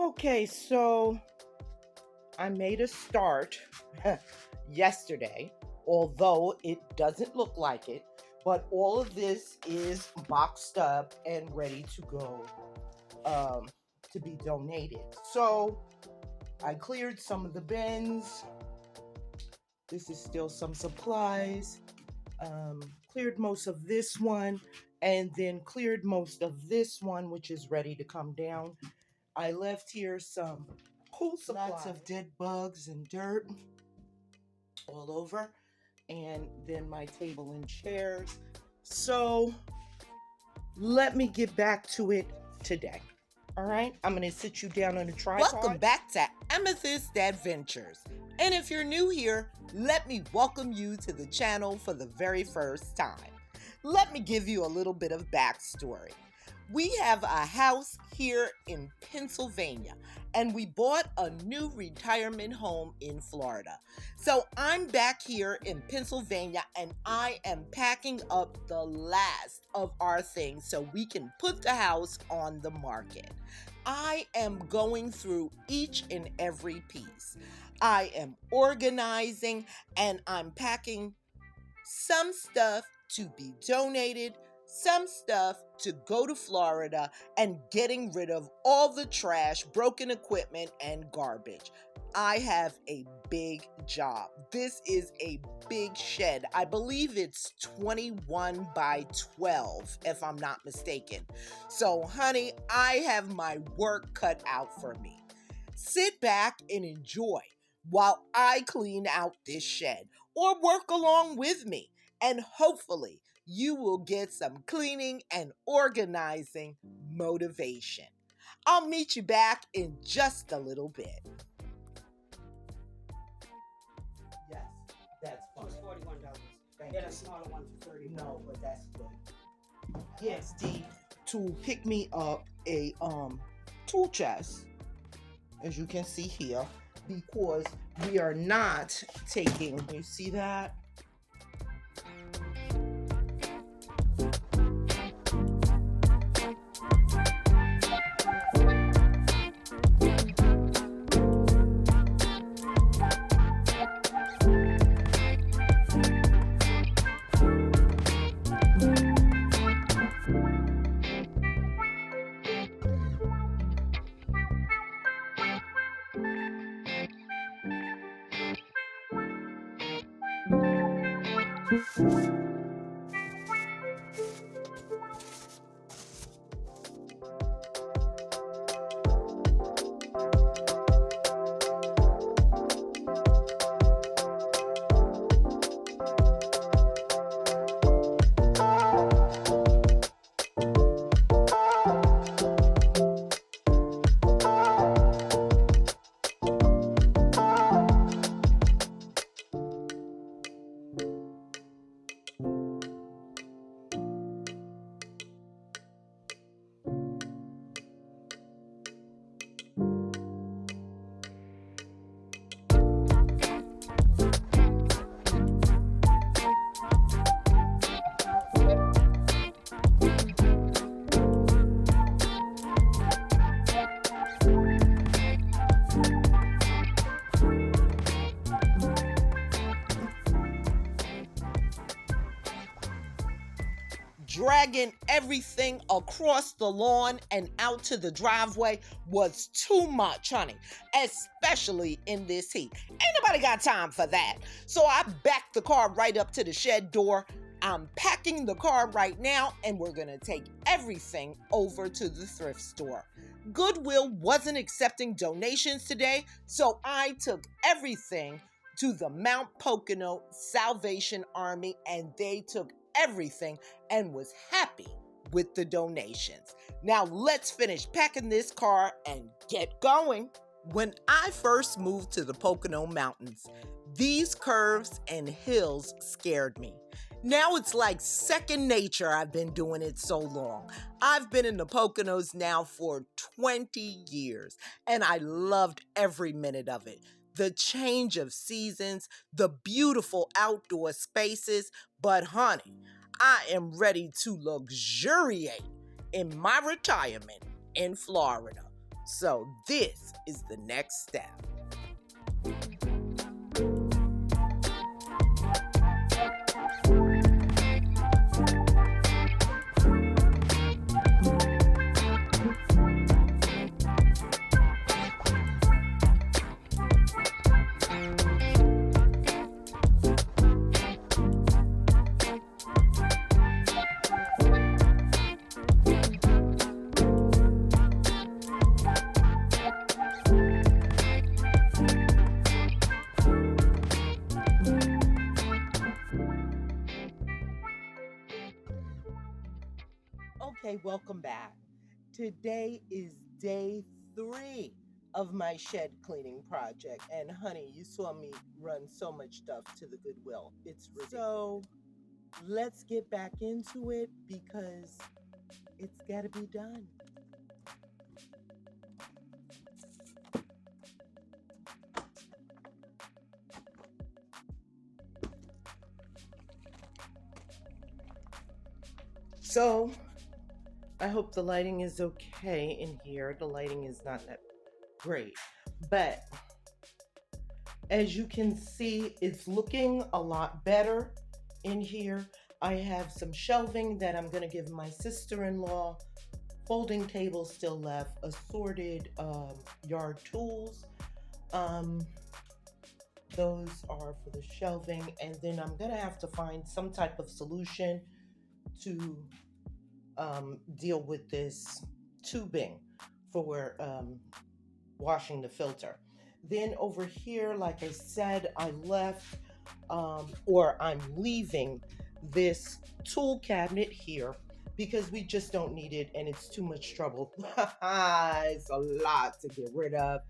Okay, so I made a start yesterday, although it doesn't look like it, but all of this is boxed up and ready to go to be donated. So I cleared some of the bins. This is still some supplies. Cleared most of this one and then cleared most of this one, which is ready to come down. I left here some pool supplies, lots of dead bugs and dirt all over, and then my table and chairs. So let me get back to it today. All right, I'm gonna sit you down on a tripod. Welcome back to Amethyst Adventures. And if you're new here, let me welcome you to the channel for the very first time. Let me give you a little bit of backstory. We have a house here in Pennsylvania, and we bought a new retirement home in Florida. So I'm back here in Pennsylvania, and I am packing up the last of our things so we can put the house on the market. I am going through each and every piece. I am organizing, and I'm packing some stuff to be donated, some stuff to go to Florida, and getting rid of all the trash, broken equipment, and garbage. I have a big job. This is a big shed. I believe it's 21 by 12, if I'm not mistaken. So, honey, I have my work cut out for me. Sit back and enjoy while I clean out this shed, or work along with me, and hopefully you will get some cleaning and organizing motivation. I'll meet you back in just a little bit. Yes, that's It was fine. $41. Thank Get you. a smaller one for $30. No, but that's good. Yes, to pick me up a tool chest, as you can see here, because we are not taking, you see that? Dragging everything across the lawn and out to the driveway was too much, honey, especially in this heat. Ain't nobody got time for that. So I backed the car right up to the shed door. I'm packing the car right now, and we're gonna take everything over to the thrift store. Goodwill wasn't accepting donations today, so I took everything to the Mount Pocono Salvation Army, and they took everything and was happy with the donations. Now let's finish packing this car and get going. When I first moved to the Pocono Mountains, these curves and hills scared me. Now it's like second nature. I've been doing it so long. I've been in the Poconos now for 20 years, and I loved every minute of it. The change of seasons, the beautiful outdoor spaces, but honey, I am ready to luxuriate in my retirement in Florida. So this is the next step. Okay, welcome back. Today is day 3 of my shed cleaning project. And honey, you saw me run so much stuff to the Goodwill. It's ridiculous. So let's get back into it because it's got to be done. So I hope the lighting is okay in here. The lighting is not that great, but as you can see, it's looking a lot better in here. I have some shelving that I'm going to give my sister-in-law, folding tables still left, assorted yard tools. Those are for the shelving, and then I'm going to have to find some type of solution to deal with this tubing for washing the filter. Then over here, like I said, I left or I'm leaving this tool cabinet here because we just don't need it and it's too much trouble. It's a lot to get rid of.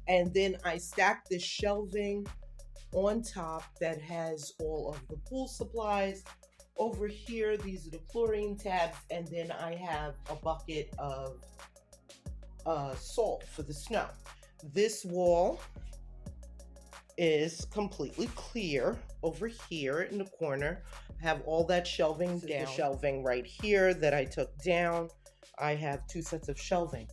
And then I stacked this shelving on top that has all of the pool supplies. Over here, these are the chlorine tabs, and then I have a bucket of salt for the snow. This wall is completely clear over here in the corner. I have all that shelving down. The shelving right here that I took down. I have 2 sets of shelving.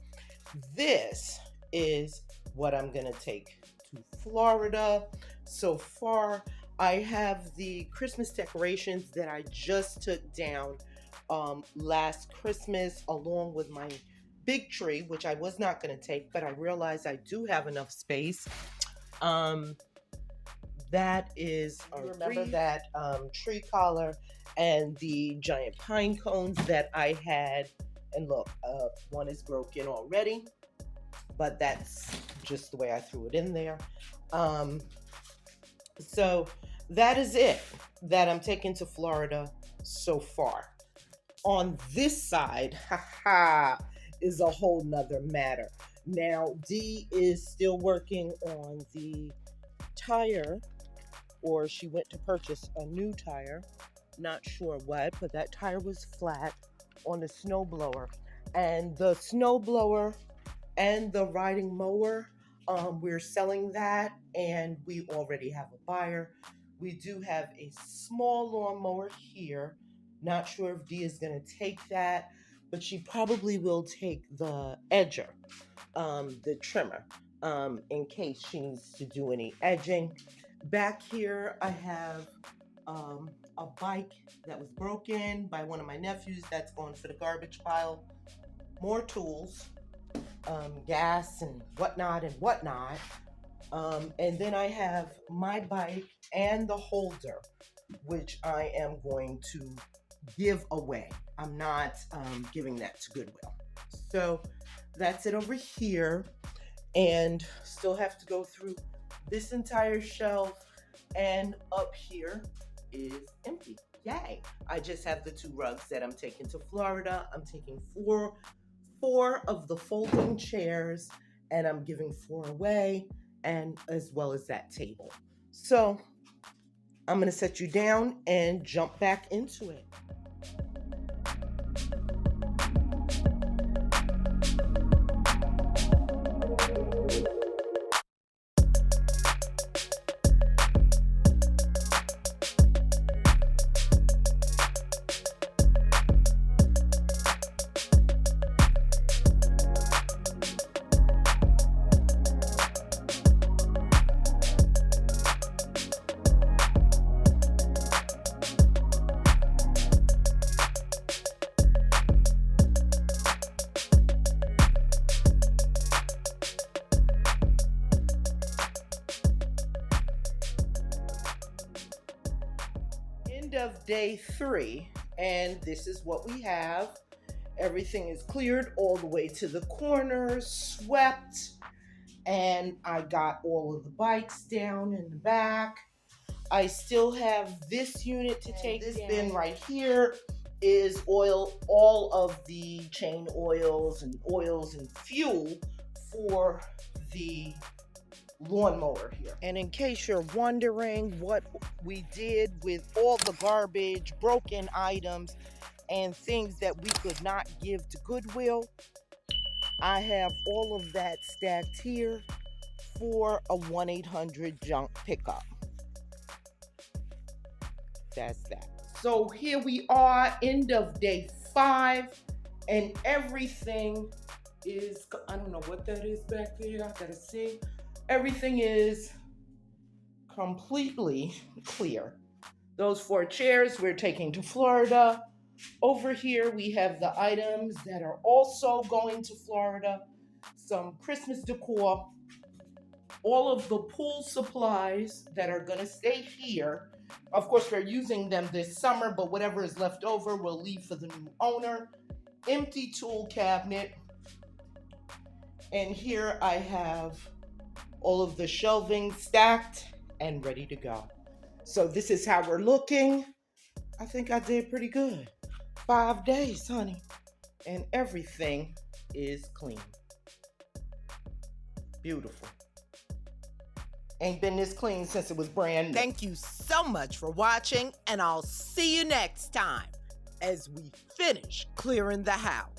This is what I'm gonna take to Florida. So far, I have the Christmas decorations that I just took down last Christmas, along with my big tree, which I was not going to take, but I realized I do have enough space. That is, remember that tree collar and the giant pine cones that I had. And look, one is broken already, but that's just the way I threw it in there. So that is it that I'm taking to Florida so far. On this side, is a whole nother matter. Now, Dee is still working on the tire, or she went to purchase a new tire. Not sure what, but that tire was flat on the snowblower. And the snowblower and the riding mower, we're selling that, and we already have a buyer. We do have a small lawnmower here. Not sure if Dee is going to take that, but she probably will take the edger, the trimmer, in case she needs to do any edging. Back here, I have a bike that was broken by one of my nephews. That's going for the garbage pile. More tools, gas and whatnot. And then I have my bike and the holder, which I am going to give away. I'm not giving that to Goodwill. So that's it over here. And still have to go through this entire shelf, and up here is empty. Yay. I just have the 2 rugs that I'm taking to Florida. I'm taking four of the folding chairs, and I'm giving 4 away, and as well as that table. So I'm going to set you down and jump back into it. of day 3, and this is what we have. Everything is cleared all the way to the corners, swept, and I got all of the bikes down in the back. I still have this unit to take down. This bin right here is all of the chain oils and fuel for the lawnmower here. And in case you're wondering what we did with all the garbage, broken items, and things that we could not give to Goodwill, I have all of that stacked here for a 1-800 junk pickup. That's that. So here we are, end of day 5, and everything is, I don't know what that is back there, I gotta see. Everything is completely clear. Those 4 chairs we're taking to Florida. Over here we have the items that are also going to Florida. Some Christmas decor. All of the pool supplies that are gonna stay here. Of course, we're using them this summer, but whatever is left over we'll leave for the new owner. Empty tool cabinet. And here I have all of the shelving stacked and ready to go. So this is how we're looking. I think I did pretty good. 5 days, honey. And everything is clean. Beautiful. Ain't been this clean since it was brand new. Thank you so much for watching, and I'll see you next time as we finish clearing the house.